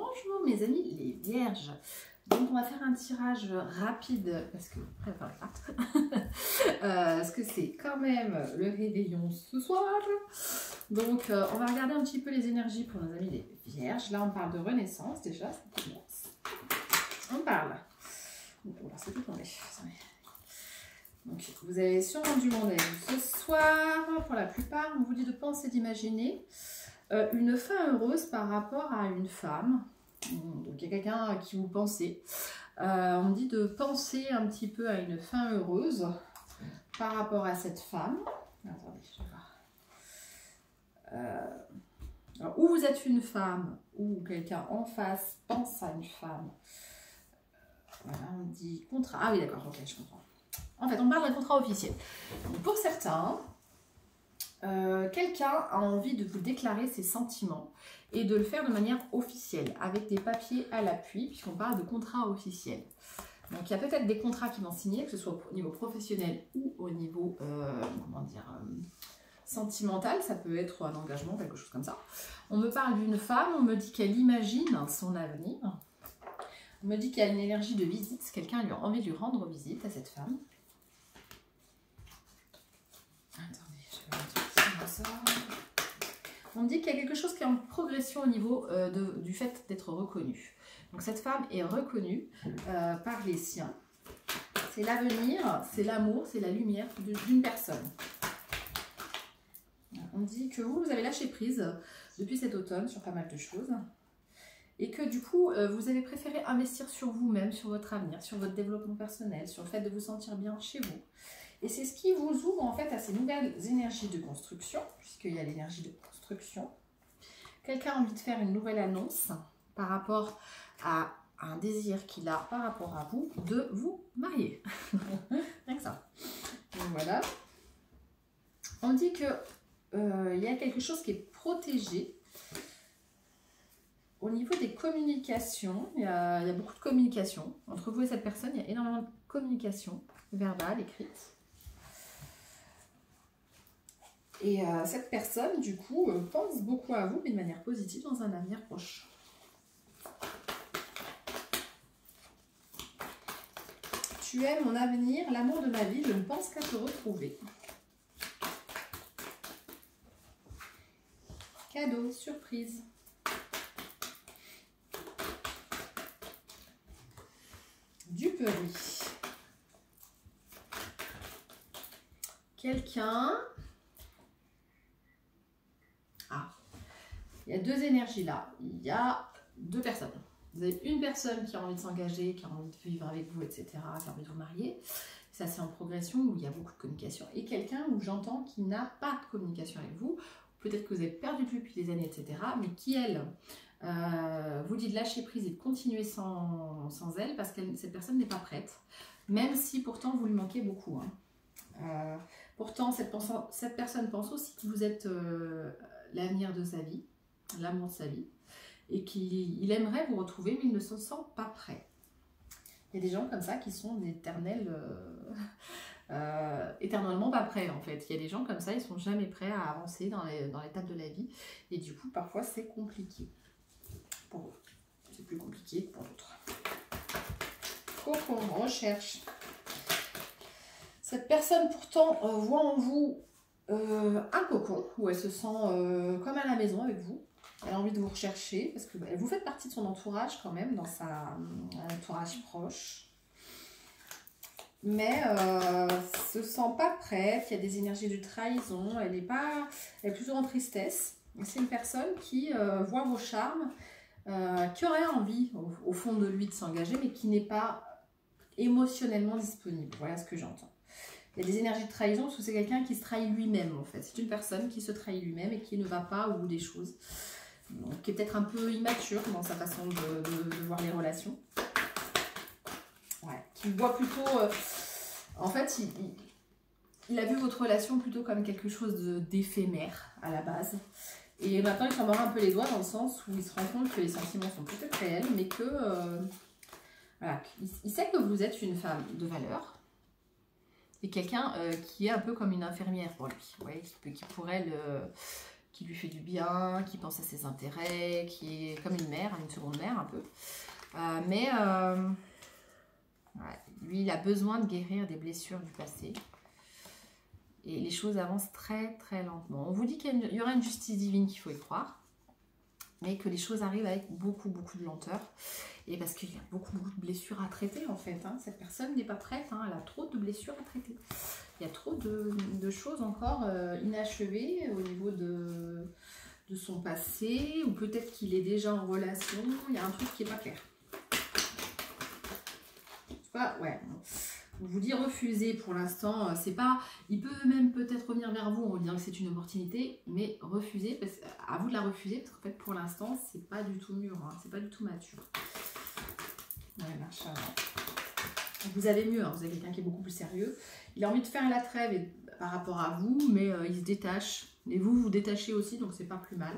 Bonjour mes amis les vierges. Donc on va faire un tirage rapide parce que parce que c'est quand même le réveillon ce soir. Donc on va regarder un petit peu les énergies pour nos amis les vierges. Là on parle de renaissance déjà, ça commence. On parle. Oh là c'est tout tombé. Donc vous avez sûrement du monde avec vous ce soir. Pour la plupart, on vous dit de penser, d'imaginer une fin heureuse par rapport à une femme. Donc il y a quelqu'un à qui vous pensez. On dit de penser un petit peu à une fin heureuse par rapport à cette femme. Attendez, je vais voir. Alors, ou vous êtes une femme, ou quelqu'un en face pense à une femme. Voilà, on dit contrat. Ah oui, d'accord, ok, je comprends. En fait, on parle d'un contrat officiel. Donc, pour certains, quelqu'un a envie de vous déclarer ses sentiments et de le faire de manière officielle, avec des papiers à l'appui, puisqu'on parle de contrat officiel. Donc il y a peut-être des contrats qui vont signer, que ce soit au niveau professionnel ou au niveau comment dire, sentimental, ça peut être un engagement, quelque chose comme ça. On me parle d'une femme, on me dit qu'elle imagine son avenir, on me dit qu'il y a une énergie de visite, quelqu'un a envie de lui rendre visite à cette femme. Attendez, je vais mettre ça. On me dit qu'il y a quelque chose qui est en progression au niveau du fait d'être reconnu. Donc cette femme est reconnue par les siens. C'est l'avenir, c'est l'amour, c'est la lumière d'une personne. On dit que vous avez lâché prise depuis cet automne sur pas mal de choses. Et que du coup, vous avez préféré investir sur vous-même, sur votre avenir, sur votre développement personnel, sur le fait de vous sentir bien chez vous. Et c'est ce qui vous ouvre en fait à ces nouvelles énergies de construction, puisqu'il y a l'énergie de construction. Quelqu'un a envie de faire une nouvelle annonce par rapport à un désir qu'il a par rapport à vous, de vous marier. Rien que ça. Donc voilà. On dit que il y a quelque chose qui est protégé. Au niveau des communications, il y a beaucoup de communication. Entre vous et cette personne, il y a énormément de communication verbale, écrite. Et cette personne, du coup, pense beaucoup à vous, mais de manière positive, dans un avenir proche. Tu es mon avenir, l'amour de ma vie, je ne pense qu'à te retrouver. Cadeau, surprise. Duperie. Quelqu'un... Ah, il y a deux énergies là. Il y a deux personnes. Vous avez une personne qui a envie de s'engager, qui a envie de vivre avec vous, etc., qui a envie de vous marier. Ça, c'est en progression où il y a beaucoup de communication. Et quelqu'un où j'entends qui n'a pas de communication avec vous. Peut-être que vous avez perdu de vue depuis des années, etc., mais qui, elle, vous dit de lâcher prise et de continuer sans elle, parce que cette personne n'est pas prête, même si pourtant vous lui manquez beaucoup. Hein. Pourtant, cette personne pense aussi que vous êtes l'avenir de sa vie, l'amour de sa vie, et qu'il aimerait vous retrouver, mais il ne se sent pas prêt. Il y a des gens comme ça qui sont éternellement pas prêts en fait. Il y a des gens comme ça, ils sont jamais prêts à avancer dans l'étape de la vie, et du coup, parfois, c'est compliqué. Pour eux, c'est plus compliqué que pour d'autres. Coco, on recherche. Cette personne pourtant voit en vous un cocon, où elle se sent comme à la maison avec vous. Elle a envie de vous rechercher, parce que vous faites partie de son entourage quand même, dans sa entourage proche. Mais se sent pas prête, il y a des énergies de trahison, elle est plutôt en tristesse. C'est une personne qui voit vos charmes, qui aurait envie au fond de lui de s'engager, mais qui n'est pas émotionnellement disponible. Voilà ce que j'entends. Il y a des énergies de trahison parce que c'est quelqu'un qui se trahit lui-même en fait. C'est une personne qui se trahit lui-même et qui ne va pas au bout des choses. Donc, qui est peut-être un peu immature dans sa façon de voir les relations. Ouais, qui voit plutôt... en fait, il a vu votre relation plutôt comme quelque chose d'éphémère à la base. Et maintenant, il s'en mord un peu les doigts dans le sens où il se rend compte que les sentiments sont peut-être réels, mais que... voilà, il sait que vous êtes une femme de valeur. Et quelqu'un qui est un peu comme une infirmière pour lui. Vous voyez, qui qui lui fait du bien, qui pense à ses intérêts, qui est comme une mère, une seconde mère un peu. Ouais, lui, il a besoin de guérir des blessures du passé. Et les choses avancent très très lentement. On vous dit qu'il y aura une justice divine, qu'il faut y croire, mais que les choses arrivent avec beaucoup de lenteur. Et parce qu'il y a beaucoup de blessures à traiter en fait. Hein. Cette personne n'est pas prête, hein. Elle a trop de blessures à traiter. Il y a trop de choses encore inachevées au niveau de son passé, ou peut-être qu'il est déjà en relation. Il y a un truc qui n'est pas clair. Ouais. On vous dit refuser pour l'instant, c'est pas. Il peut même peut-être revenir vers vous en vous disant que c'est une opportunité, mais refuser, à vous de la refuser, parce qu'en fait pour l'instant c'est pas du tout mûr, hein, c'est pas du tout mature. Ouais, marche avant. Vous avez mieux, hein, vous avez quelqu'un qui est beaucoup plus sérieux. Il a envie de faire la trêve par rapport à vous, mais il se détache. Et vous vous détachez aussi, donc c'est pas plus mal.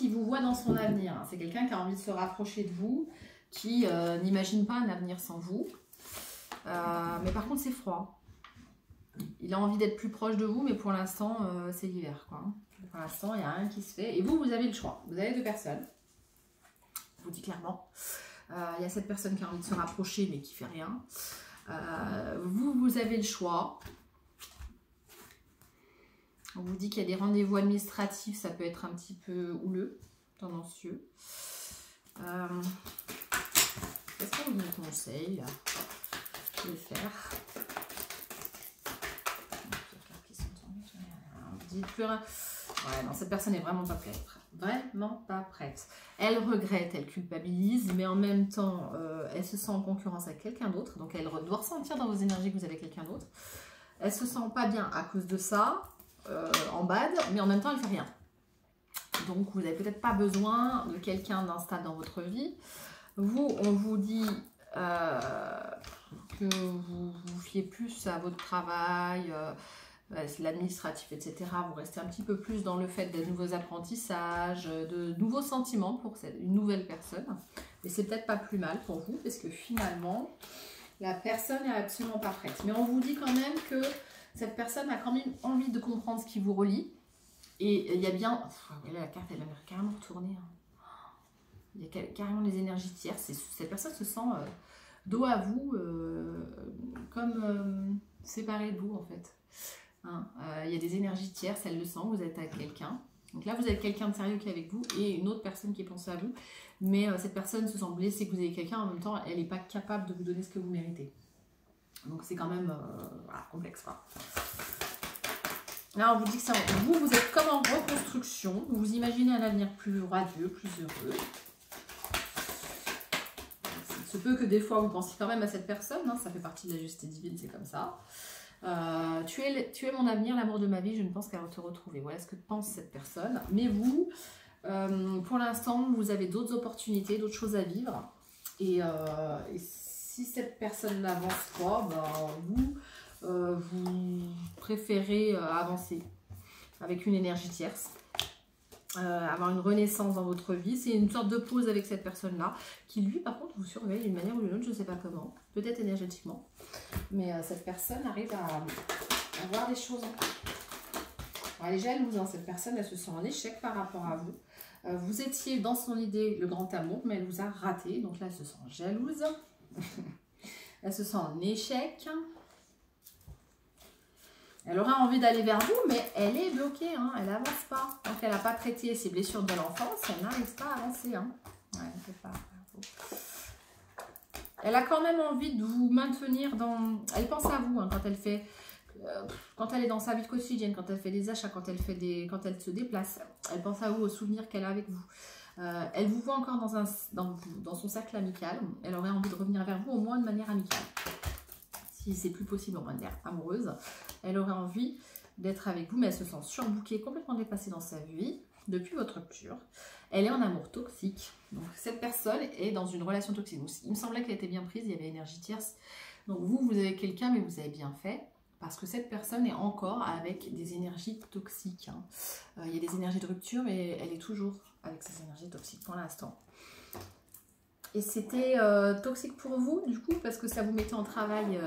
Il vous voit dans son avenir. C'est quelqu'un qui a envie de se rapprocher de vous, qui n'imagine pas un avenir sans vous. Mais par contre, c'est froid. Il a envie d'être plus proche de vous, mais pour l'instant, c'est l'hiver. Pour l'instant, il n'y a rien qui se fait. Et vous, vous avez le choix. Vous avez deux personnes. Je vous dis clairement. Il y a cette personne qui a envie de se rapprocher, mais qui ne fait rien. Vous avez le choix. On vous dit qu'il y a des rendez-vous administratifs, ça peut être un petit peu houleux, tendancieux. Qu'est-ce qu'on vous conseille là? Je vais faire. Ouais, non, cette personne n'est vraiment pas prête. Vraiment pas prête. Elle regrette, elle culpabilise, mais en même temps, elle se sent en concurrence avec quelqu'un d'autre. Donc elle doit ressentir dans vos énergies que vous avez quelqu'un d'autre. Elle se sent pas bien à cause de ça. En bad, mais en même temps elle fait rien. Donc vous n'avez peut-être pas besoin de quelqu'un d'instable dans votre vie. Vous, on vous dit que vous vous fiez plus à votre travail, l'administratif, etc. Vous restez un petit peu plus dans le fait de nouveaux apprentissages, de nouveaux sentiments pour une nouvelle personne. Et c'est peut-être pas plus mal pour vous, parce que finalement, la personne n'est absolument pas prête. Mais on vous dit quand même que cette personne a quand même envie de comprendre ce qui vous relie. Et il y a bien... Là, la carte, elle a carrément retourné. Il y a carrément les énergies tierces. Cette personne se sent dos à vous, comme séparée de vous, en fait. Il y a des énergies tierces, elle le sent, vous êtes avec quelqu'un. Donc là, vous avez quelqu'un de sérieux qui est avec vous et une autre personne qui pense à vous. Mais cette personne se sent blessée que vous avez quelqu'un. En même temps, elle n'est pas capable de vous donner ce que vous méritez. Donc c'est quand même voilà, complexe. Quoi. Là, on vous dit que vous êtes comme en reconstruction. Vous vous imaginez un avenir plus radieux, plus heureux. Il se peut que des fois, vous pensiez quand même à cette personne. Hein, ça fait partie de la justice divine, c'est comme ça. Tu es mon avenir, l'amour de ma vie. Je ne pense qu'à te retrouver. Voilà ce que pense cette personne. Mais vous, pour l'instant, vous avez d'autres opportunités, d'autres choses à vivre. Et si cette personne n'avance pas, vous préférez avancer avec une énergie tierce, avoir une renaissance dans votre vie. C'est une sorte de pause avec cette personne-là qui, lui, par contre, vous surveille d'une manière ou d'une autre, je ne sais pas comment, peut-être énergétiquement. Mais cette personne arrive à voir des choses. Alors, elle est jalouse, hein, cette personne, elle se sent en échec par rapport à vous. Vous étiez dans son idée le grand amour, mais elle vous a raté. Donc là, elle se sent jalouse. Elle se sent en échec. Elle aura envie d'aller vers vous, mais elle est bloquée. Hein, elle n'avance pas. Donc elle n'a pas traité ses blessures de l'enfance. Elle n'arrive pas à avancer. Hein. Ouais, elle a quand même envie de vous maintenir dans... Elle pense à vous hein, quand elle fait... Quand elle est dans sa vie quotidienne, quand elle fait des achats, quand elle se déplace, elle pense à vous, aux souvenirs qu'elle a avec vous. Elle vous voit encore dans son cercle amical. Elle aurait envie de revenir vers vous au moins de manière amicale. Si c'est plus possible en manière amoureuse, elle aurait envie d'être avec vous, mais elle se sent surbookée, complètement dépassée dans sa vie depuis votre rupture. Elle est en amour toxique. Donc cette personne est dans une relation toxique. Donc, il me semblait qu'elle était bien prise, il y avait énergie tierce. Donc vous avez quelqu'un, mais vous avez bien fait. Parce que cette personne est encore avec des énergies toxiques. Hein. Il y a des énergies de rupture, mais elle est toujours avec ces énergies toxiques pour l'instant. Et c'était toxique pour vous, du coup, parce que ça vous mettait en travail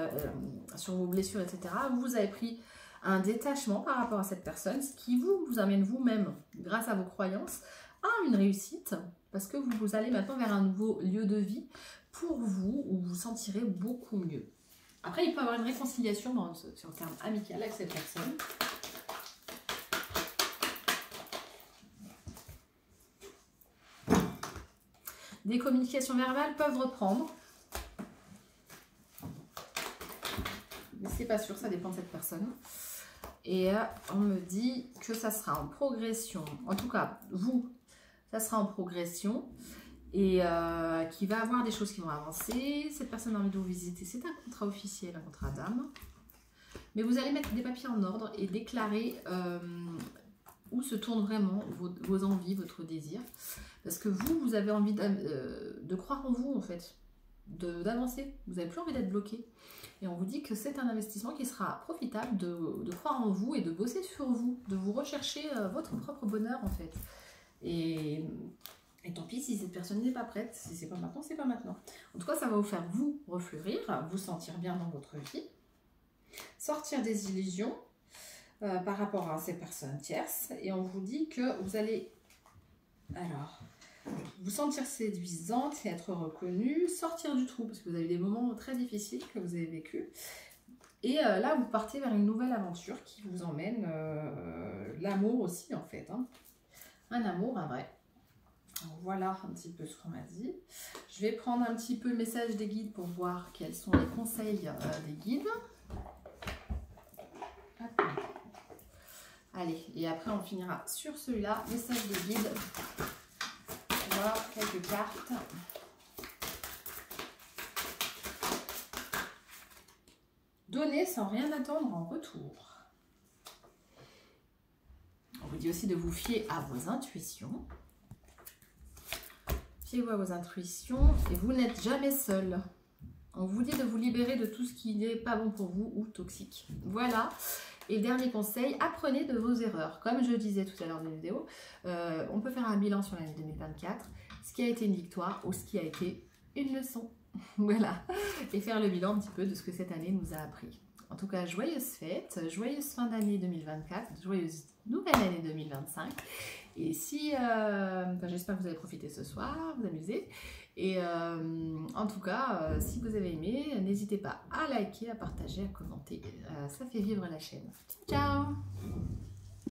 sur vos blessures, etc. Vous avez pris un détachement par rapport à cette personne, ce qui vous amène vous-même, grâce à vos croyances, à une réussite, parce que vous allez maintenant vers un nouveau lieu de vie pour vous, où vous vous sentirez beaucoup mieux. Après, il peut y avoir une réconciliation sur le terme amical avec cette personne. Des communications verbales peuvent reprendre. Mais c'est pas sûr, ça dépend de cette personne. Et on me dit que ça sera en progression. En tout cas, vous, ça sera en progression. Et qui va avoir des choses qui vont avancer. Cette personne a envie de vous visiter. C'est un contrat officiel, un contrat d'âme. Mais vous allez mettre des papiers en ordre et déclarer où se tournent vraiment vos envies, votre désir. Parce que vous avez envie de croire en vous, en fait. D'avancer. Vous n'avez plus envie d'être bloqué. Et on vous dit que c'est un investissement qui sera profitable de croire en vous et de bosser sur vous. De vous rechercher votre propre bonheur, en fait. Et tant pis si cette personne n'est pas prête. Si c'est pas maintenant, c'est pas maintenant. En tout cas, ça va vous faire vous refleurir, vous sentir bien dans votre vie. Sortir des illusions par rapport à ces personnes tierces. Et on vous dit que vous allez vous sentir séduisante et être reconnue, sortir du trou, parce que vous avez des moments très difficiles que vous avez vécu. Et là, vous partez vers une nouvelle aventure qui vous emmène l'amour aussi, en fait. Hein. Un amour, un vrai. Donc, voilà un petit peu ce qu'on m'a dit. Je vais prendre un petit peu le message des guides pour voir quels sont les conseils des guides. Hop. Allez, et après on finira sur celui-là, message des guides. On va voir quelques cartes. Donner sans rien attendre en retour. On vous dit aussi de vous fier à vos intuitions. Fiez-vous à vos intuitions et vous n'êtes jamais seul. On vous dit de vous libérer de tout ce qui n'est pas bon pour vous ou toxique. Voilà. Et dernier conseil, apprenez de vos erreurs. Comme je disais tout à l'heure dans la vidéo, on peut faire un bilan sur l'année 2024, ce qui a été une victoire ou ce qui a été une leçon. Voilà. Et faire le bilan un petit peu de ce que cette année nous a appris. En tout cas, joyeuses fêtes, joyeuse fin d'année 2024, joyeuse nouvelle année 2025. Et si, j'espère que vous avez profité ce soir, vous amuser. Et en tout cas, si vous avez aimé, n'hésitez pas à liker, à partager, à commenter. Ça fait vivre la chaîne. Ciao!